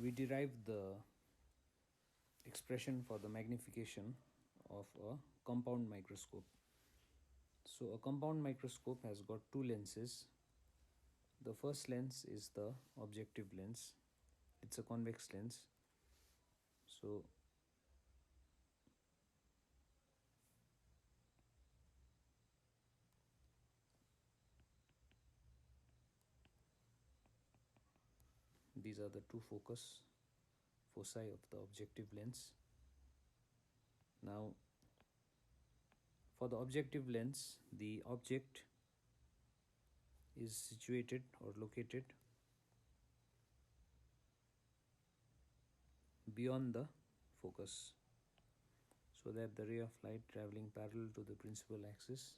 we derive the expression for the magnification of a compound microscope. So a compound microscope has got two lenses. The first lens is the objective lens. It's a convex lens. So these are the two foci of the objective lens. Now for the objective lens, the object is situated or located beyond the focus, so that the ray of light traveling parallel to the principal axis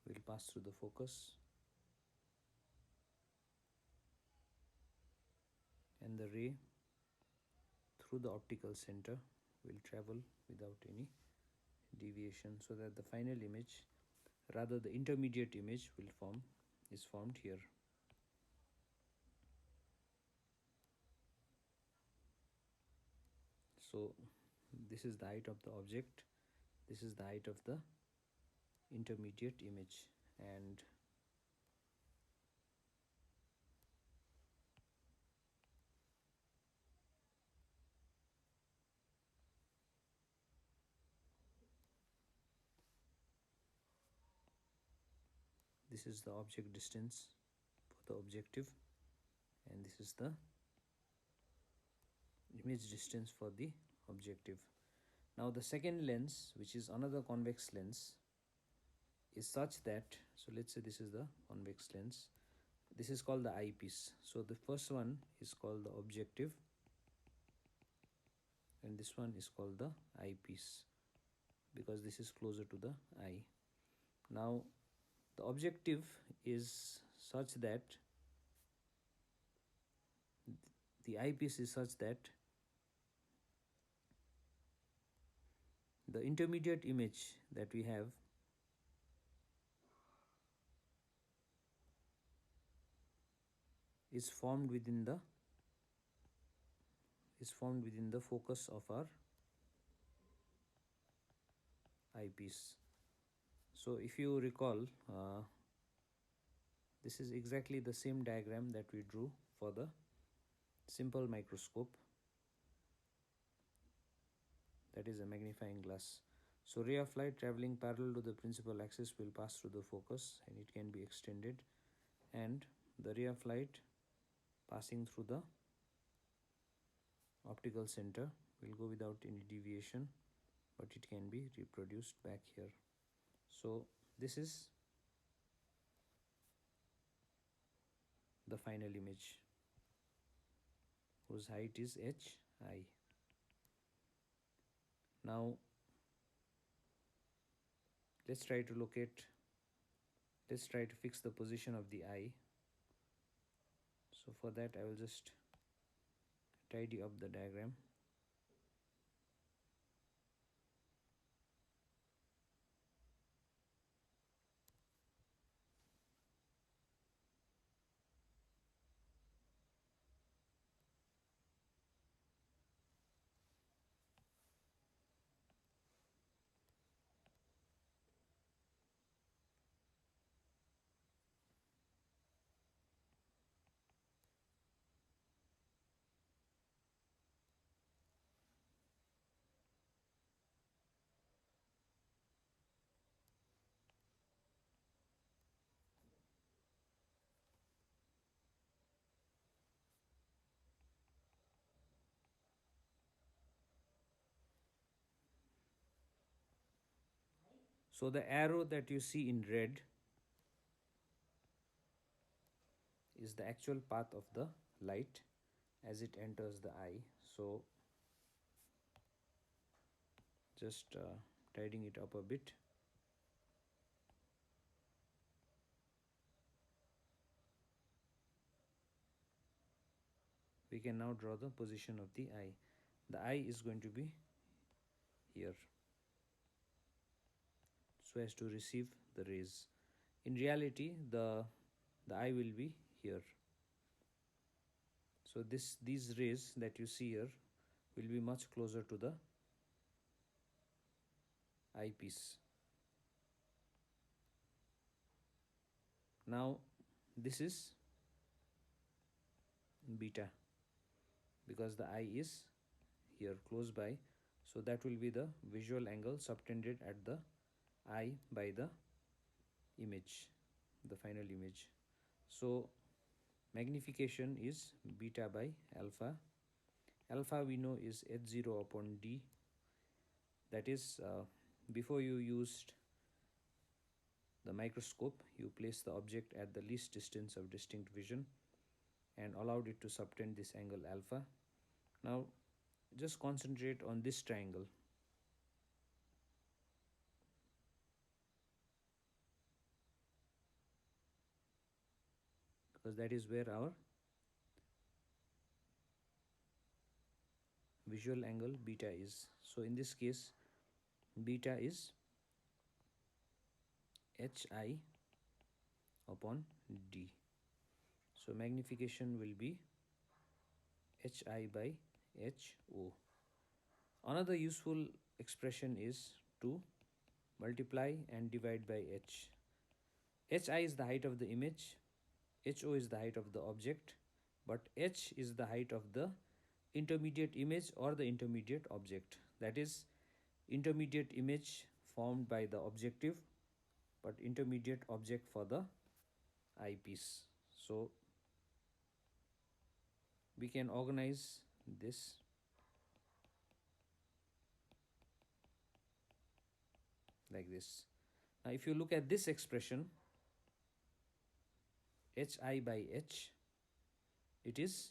will pass through the focus, and the ray through the optical center will travel without any deviation, so that the final image, rather the intermediate image, is formed here. So this is the height of the object, this is the height of the intermediate image, and this is the object distance for the objective, and this is the image distance for the objective. Now the second lens, which is another convex lens, is such that, so let's say this is the convex lens, this is called the eyepiece. So the first one is called the objective, and this one is called the eyepiece, because this is closer to the eye. Now the objective is such that, the eyepiece is such that the intermediate image that we have is formed within the focus of our eyepiece. So if you recall, this is exactly the same diagram that we drew for the simple microscope, that is a magnifying glass. So ray of light traveling parallel to the principal axis will pass through the focus, and it can be extended, and the ray of light passing through the optical center will go without any deviation, but it can be reproduced back here. So this is the final image, whose height is hi. Now let's try to fix the position of the eye. So for that I will just tidy up the diagram. So the arrow that you see in red is the actual path of the light as it enters the eye. So just tidying it up a bit. We can now draw the position of the eye. The eye is going to be here so as to receive the rays. In reality, the eye will be here. So these rays that you see here will be much closer to the eyepiece. Now this is beta because the eye is here close by, so that will be the visual angle subtended at the eye by the image, the final image. So magnification is beta by alpha. Alpha we know is h0 upon d, that is before you used the microscope, you place the object at the least distance of distinct vision and allowed it to subtend this angle alpha. Now just concentrate on this triangle. Because that is where our visual angle beta is. So in this case, beta is hi upon d. So magnification will be hi by ho. Another useful expression is to multiply and divide by h. Hi is the height of the image, ho is the height of the object, but h is the height of the intermediate image or the intermediate object. That is, intermediate image formed by the objective, but intermediate object for the eyepiece. So we can organize this like this. Now if you look at this expression, hi by h, it is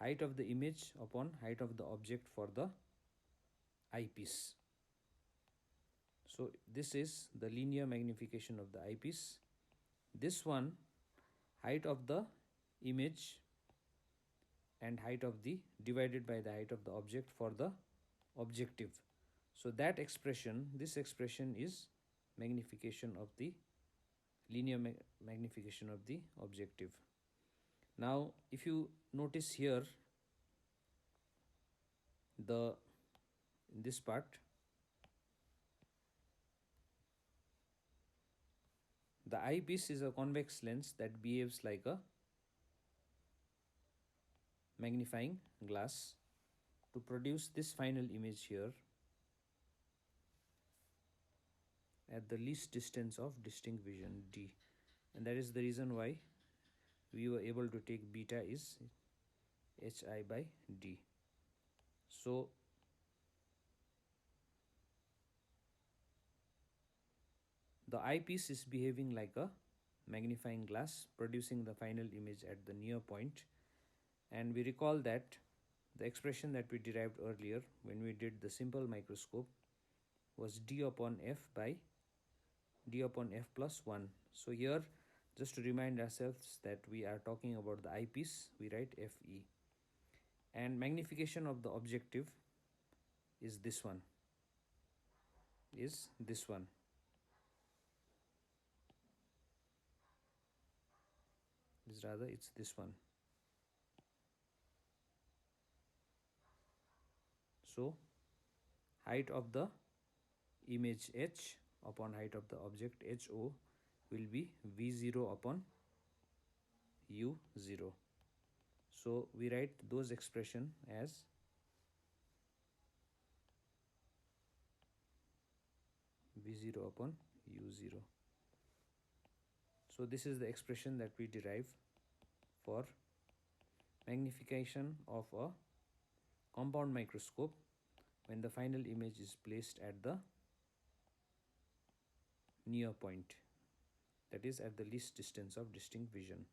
height of the image upon height of the object for the eyepiece. So this is the linear magnification of the eyepiece. This one, height of the image and height of the divided by the height of the object for the objective. So that expression, this expression is magnification of the linear magnification of the objective. Now if you notice here, in this part, the eyepiece is a convex lens that behaves like a magnifying glass to produce this final image here at the least distance of distinct vision d. And that is the reason why we were able to take beta is hi by d. So the eyepiece is behaving like a magnifying glass, producing the final image at the near point. And we recall that the expression that we derived earlier when we did the simple microscope was d upon f by d upon f plus 1. So here, just to remind ourselves that we are talking about the eyepiece, we write fe. And magnification of the objective is this one. Is rather it's this one. So height of the image h upon height of the object ho will be v0 upon u0. So we write those expression as v0 upon u0. So this is the expression that we derive for magnification of a compound microscope when the final image is placed at the near point, that is at the least distance of distinct vision.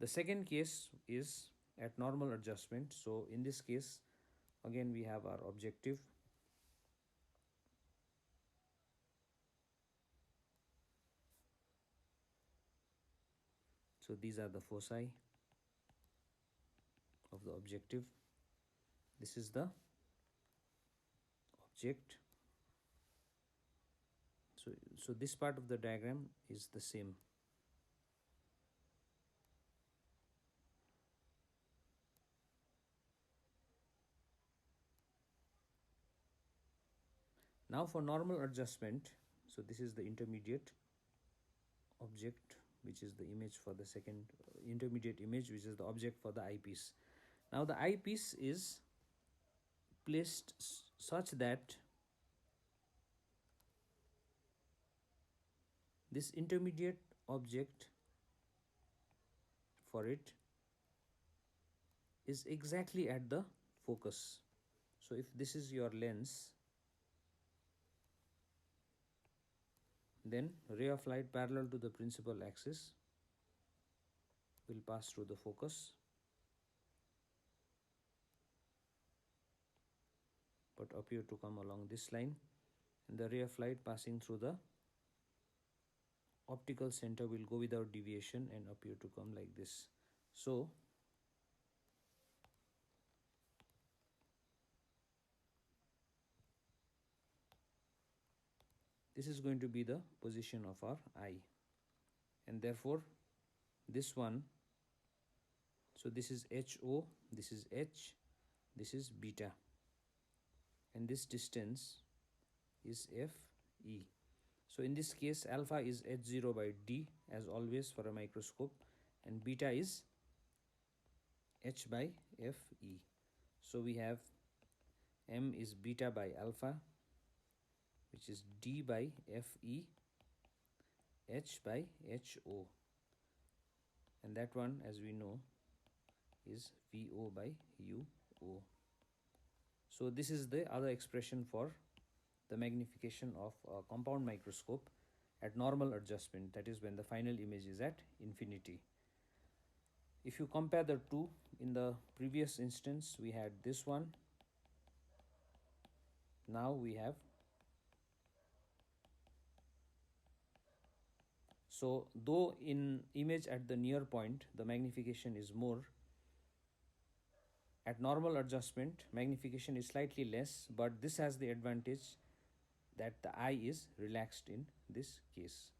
The second case is at normal adjustment. So in this case, again we have our objective. So these are the foci of the objective. This is the object. So this part of the diagram is the same. Now for normal adjustment, so this is the intermediate object, which is the image for the second intermediate image, which is the object for the eyepiece. Now the eyepiece is placed such that this intermediate object for it is exactly at the focus. So if this is your lens, then ray of light parallel to the principal axis will pass through the focus, but appear to come along this line, and the ray of light passing through the optical center will go without deviation and appear to come like this. So this is going to be the position of our eye, and therefore this one, so this is HO, this is H, this is beta, and this distance is FE. So in this case, alpha is H0 by D as always for a microscope, and beta is H by FE. So we have M is beta by alpha, which is D by FE, H by HO, and that one, as we know, is VO by UO. So this is the other expression for the magnification of a compound microscope at normal adjustment, that is when the final image is at infinity. If you compare the two, in the previous instance we had this one, now we have, so though in image at the near point the magnification is more, at normal adjustment magnification is slightly less, but this has the advantage that the eye is relaxed in this case.